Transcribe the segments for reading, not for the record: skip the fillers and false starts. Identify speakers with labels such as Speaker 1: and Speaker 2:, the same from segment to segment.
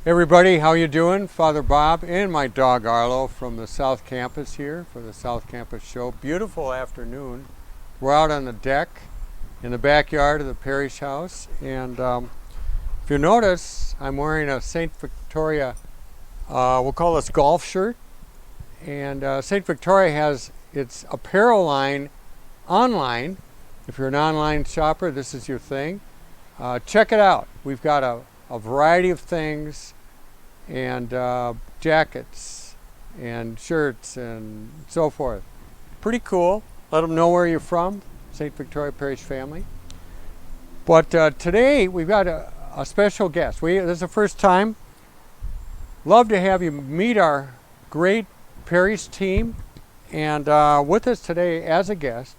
Speaker 1: Everybody, how you doing? Father Bob and my dog Arlo from the South Campus here for the South Campus Show. Beautiful afternoon. We're out on the deck in the backyard of the parish house, and if you notice, I'm wearing a St. Victoria, we'll call this golf shirt, and St. Victoria has its apparel line online. If you're an online shopper, this is your thing. Check it out. We've got a variety of things, and jackets and shirts and so forth. Pretty cool. Let them know where you're from, St. Victoria Parish family. But today we've got a special guest. This is the first time. Love to have you meet our great parish team. And with us today as a guest,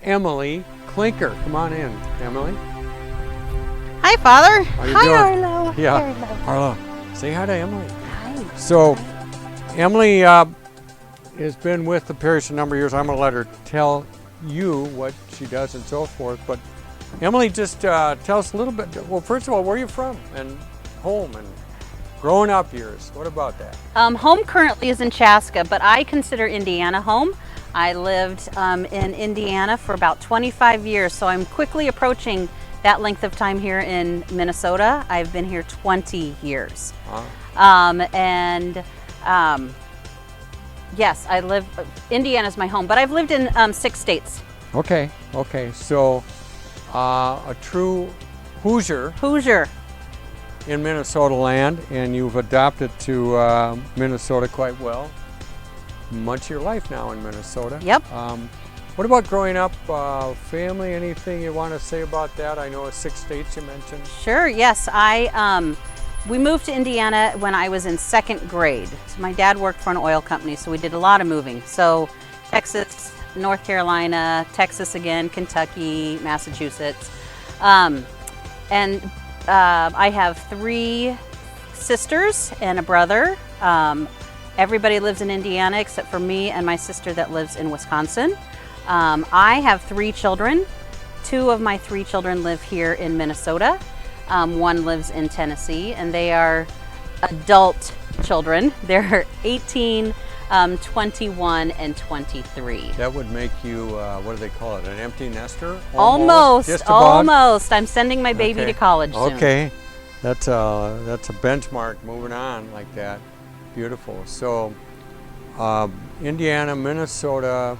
Speaker 1: Emily Klinker. Come on in, Emily.
Speaker 2: Hi, Father.
Speaker 1: How you
Speaker 2: Hi,
Speaker 1: doing?
Speaker 2: Arlo.
Speaker 1: Yeah,
Speaker 2: Hi, Arlo.
Speaker 1: Arlo. Say hi to Emily.
Speaker 2: Hi.
Speaker 1: So, Emily has been with the parish a number of years. I'm going to let her tell you what she does and so forth. But Emily, just tell us a little bit. Well, first of all, where are you from and home and growing up years? What about that?
Speaker 2: Home currently is in Chaska, but I consider Indiana home. I lived in Indiana for about 25 years, so I'm quickly approaching that length of time here in Minnesota. I've been here 20 years. Yes, Indiana's my home, but I've lived in 6 states.
Speaker 1: Okay. So, a true Hoosier in Minnesota land, and you've adopted to Minnesota quite well. Much of your life now in Minnesota.
Speaker 2: Yep.
Speaker 1: What about growing up, family, anything you want to say about that? I know it's 6 states you mentioned.
Speaker 2: Sure, yes. We moved to Indiana when I was in 2nd grade. So my dad worked for an oil company, so we did a lot of moving. So Texas, North Carolina, Texas again, Kentucky, Massachusetts. I have 3 sisters and a brother. Everybody lives in Indiana except for me and my sister that lives in Wisconsin. I have 3 children. 2 of my 3 children live here in Minnesota. 1 lives in Tennessee, and they are adult children. They're 18, 21, and 23.
Speaker 1: That would make you, what do they call it, an empty nester?
Speaker 2: Almost.
Speaker 1: Just about?
Speaker 2: Almost. I'm sending my baby to college soon.
Speaker 1: Okay, that's a benchmark moving on like that. Beautiful. So, Indiana, Minnesota.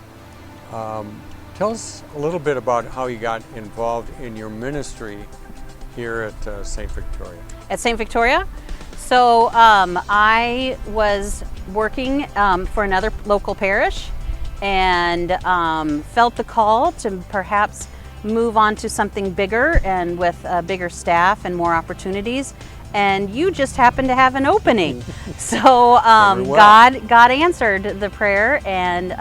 Speaker 1: Tell us a little bit about how you got involved in your ministry here at St. Victoria.
Speaker 2: At St. Victoria? So I was working for another local parish and felt the call to perhaps move on to something bigger and with a bigger staff and more opportunities. And you just happened to have an opening. So God answered the prayer, and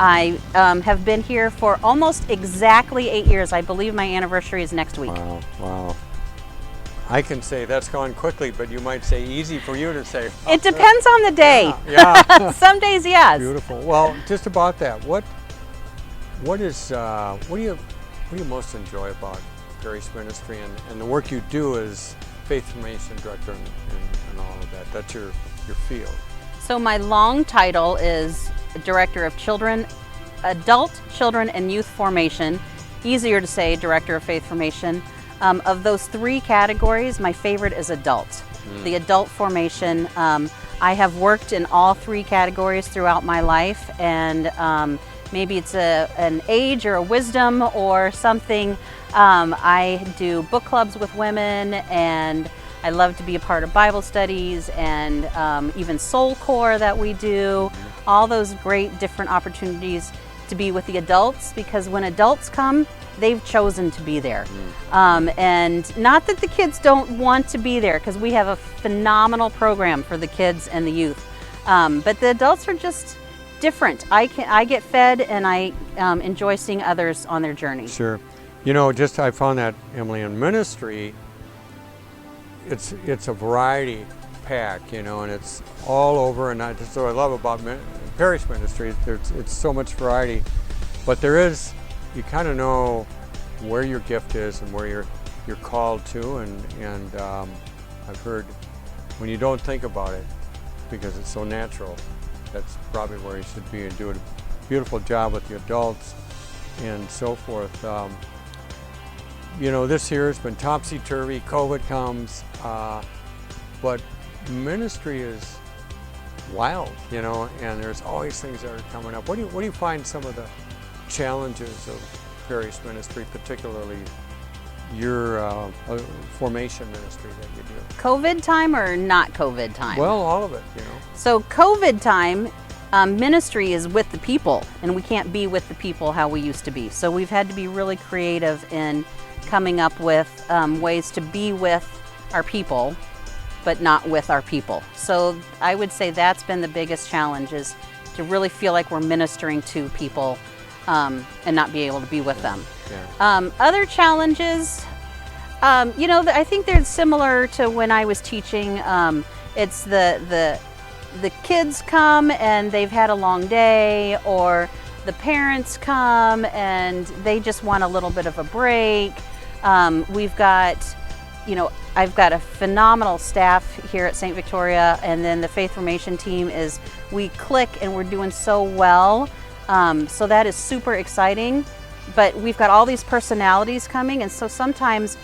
Speaker 2: I have been here for almost exactly 8 years. I believe my anniversary is next week.
Speaker 1: Wow. I can say that's gone quickly, but you might say easy for you to say.
Speaker 2: It depends on the day.
Speaker 1: Yeah.
Speaker 2: Some days, yes.
Speaker 1: Beautiful. Well, just about that, what do you most enjoy about parish ministry and the work you do as faith formation director and all of that? That's your field.
Speaker 2: So my long title is Director of Adult, Children, and Youth Formation. Easier to say, Director of Faith Formation. Of those 3 categories, my favorite is adult. The adult formation. I have worked in all 3 categories throughout my life, and maybe it's an age or a wisdom or something. I do book clubs with women, and I love to be a part of Bible studies and even Soul Core that we do. All those great different opportunities to be with the adults, because when adults come, they've chosen to be there. And not that the kids don't want to be there, because we have a phenomenal program for the kids and the youth. But the adults are just different. I get fed, and I enjoy seeing others on their journey.
Speaker 1: Sure. I found that, Emily, in ministry, it's a variety pack, and it's all over, and that's what I love about parish ministry. It's so much variety, but you kind of know where your gift is and where you're called to, and I've heard when you don't think about it, because it's so natural, that's probably where you should be and do a beautiful job with the adults and so forth. You know, this year has been topsy-turvy. COVID comes, but ministry is wild, you know, and there's always things that are coming up. What do you find some of the challenges of parish ministry, particularly your formation ministry that you do?
Speaker 2: COVID time or not COVID time?
Speaker 1: Well, all of it, you know.
Speaker 2: So COVID time, ministry is with the people, and we can't be with the people how we used to be. So we've had to be really creative in coming up with ways to be with our people, but not with our people. So I would say that's been the biggest challenge, is to really feel like we're ministering to people and not be able to be with them.
Speaker 1: Yeah.
Speaker 2: Other challenges, you know, I think they're similar to when I was teaching. It's the kids come and they've had a long day, or the parents come and they just want a little bit of a break. We've got, you know, I've got a phenomenal staff here at St. Victoria, and then the Faith Formation team we click and we're doing so well. So that is super exciting, but we've got all these personalities coming, and so sometimes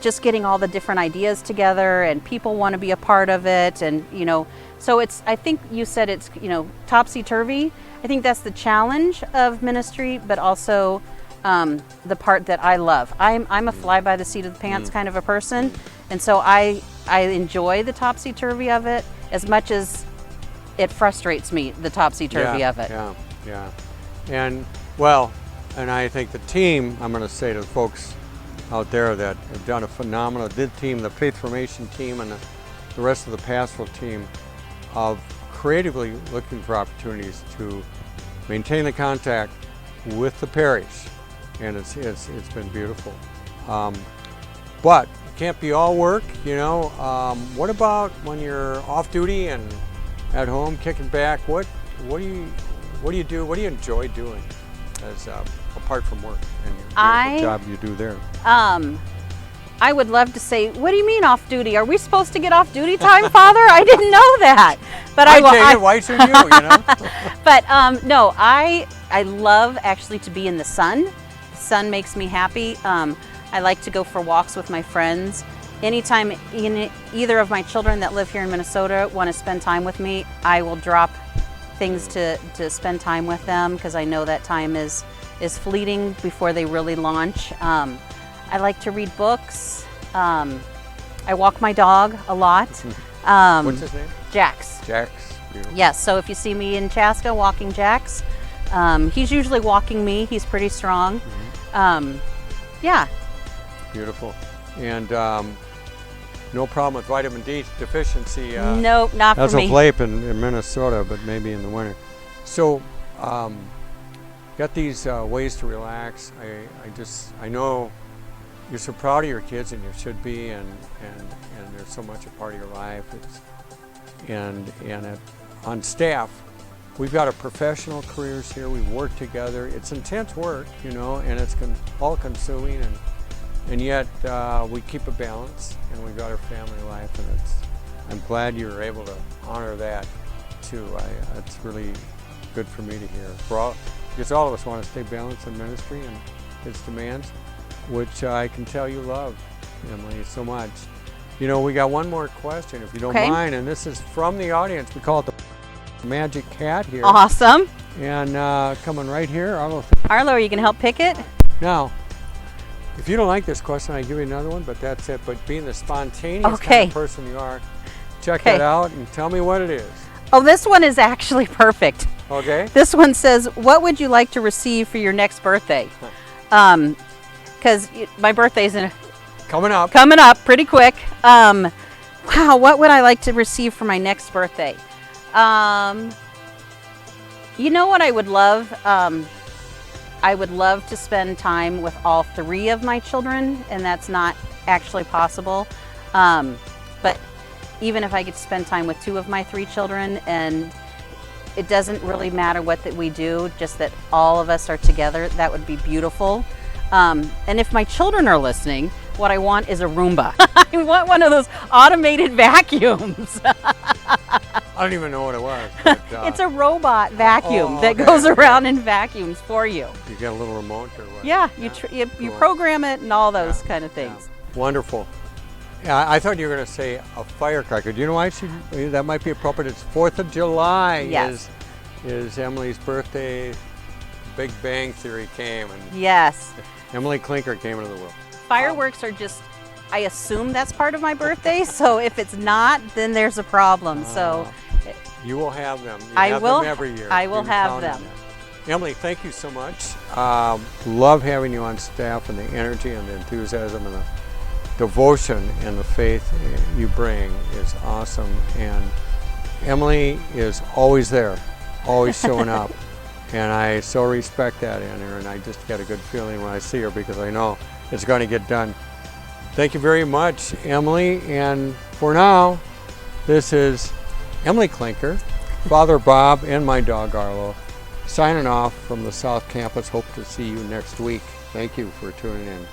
Speaker 2: just getting all the different ideas together, and people want to be a part of it, and you know, so I think you said it's, you know, topsy-turvy. I think that's the challenge of ministry, but also the part that I love. I'm a fly by the seat of the pants kind of a person, and so I enjoy the topsy-turvy of it as much as it frustrates me, the topsy-turvy of it.
Speaker 1: Yeah. And well, and I think the team, I'm going to say to the folks out there that have done a phenomenal, the Faith Formation team and the rest of the pastoral team, of creatively looking for opportunities to maintain the contact with the parish, and it's been beautiful. But it can't be all work, you know. What about when you're off duty and at home kicking back? What do you do? What do you enjoy doing as apart from work and the job you do there?
Speaker 2: I would love to say, what do you mean off duty? Are we supposed to get off duty time, Father? I didn't know that. But
Speaker 1: Why shouldn't you? You know.
Speaker 2: But no, I love actually to be in the sun. The sun makes me happy. I like to go for walks with my friends. Anytime either of my children that live here in Minnesota want to spend time with me, I will drop things to spend time with them, because I know that time is fleeting before they really launch. I like to read books. I walk my dog a lot.
Speaker 1: What's his name?
Speaker 2: Jax.
Speaker 1: Jax. Beautiful.
Speaker 2: Yes, so if you see me in Chaska walking Jax, he's usually walking me. He's pretty strong. Yeah.
Speaker 1: Beautiful. And no problem with vitamin D deficiency.
Speaker 2: Nope, not for me.
Speaker 1: As of late in Minnesota, but maybe in the winter. So, got these ways to relax. I know you're so proud of your kids, and you should be, and they're so much a part of your life. On staff, we've got our professional careers here. We work together. It's intense work, you know, and it's all-consuming, and yet we keep a balance, and we've got our family life, and I'm glad you were able to honor that too. It's really good for me to hear. Because all of us want to stay balanced in ministry and its demands, which I can tell you love, Emily, so much. You know, we got one more question, if you don't mind, and this is from the audience. We call it the Magic Cat here.
Speaker 2: Awesome.
Speaker 1: And coming right here,
Speaker 2: Arlo, are you going to help pick it?
Speaker 1: Now, if you don't like this question, I give you another one, but that's it. But being the spontaneous kind of person you are, check that out and tell me what it is.
Speaker 2: Oh, this one is actually perfect.
Speaker 1: Okay.
Speaker 2: This one says, what would you like to receive for your next birthday? Because my birthday's
Speaker 1: coming up
Speaker 2: pretty quick. Wow, what would I like to receive for my next birthday? You know what I would love? I would love to spend time with all three of my children, and that's not actually possible. But even if I get to spend time with two of my three children, and it doesn't really matter what that we do, just that all of us are together, that would be beautiful. And if my children are listening, what I want is a Roomba. I want one of those automated vacuums.
Speaker 1: I don't even know what it was. But,
Speaker 2: It's a robot vacuum that
Speaker 1: okay,
Speaker 2: goes
Speaker 1: okay.
Speaker 2: around and vacuums for you.
Speaker 1: you get a little remote or what?
Speaker 2: Yeah, you
Speaker 1: cool.
Speaker 2: program it and all those
Speaker 1: Yeah,
Speaker 2: kind of
Speaker 1: yeah.
Speaker 2: things.
Speaker 1: Wonderful. Yeah, I thought you were going to say a firecracker. Do you know why that might be appropriate? It's 4th of July
Speaker 2: Yes.
Speaker 1: is Emily's birthday. Big Bang Theory came and
Speaker 2: Yes.
Speaker 1: Emily Klinker came into the world.
Speaker 2: Fireworks are just, I assume that's part of my birthday, so if it's not, then there's a problem. So
Speaker 1: You will have them. You
Speaker 2: I
Speaker 1: have
Speaker 2: will-
Speaker 1: them every year.
Speaker 2: I will
Speaker 1: You can
Speaker 2: have
Speaker 1: count on
Speaker 2: them.
Speaker 1: that. Emily, thank you so much. Love having you on staff, and the energy and the enthusiasm and the devotion and the faith you bring is awesome. And Emily is always there, always showing up. And I so respect that in her, and I just get a good feeling when I see her because I know it's going to get done. Thank you very much, Emily. And for now, this is Emily Klinker, Father Bob, and my dog Arlo, signing off from the South Campus. Hope to see you next week. Thank you for tuning in.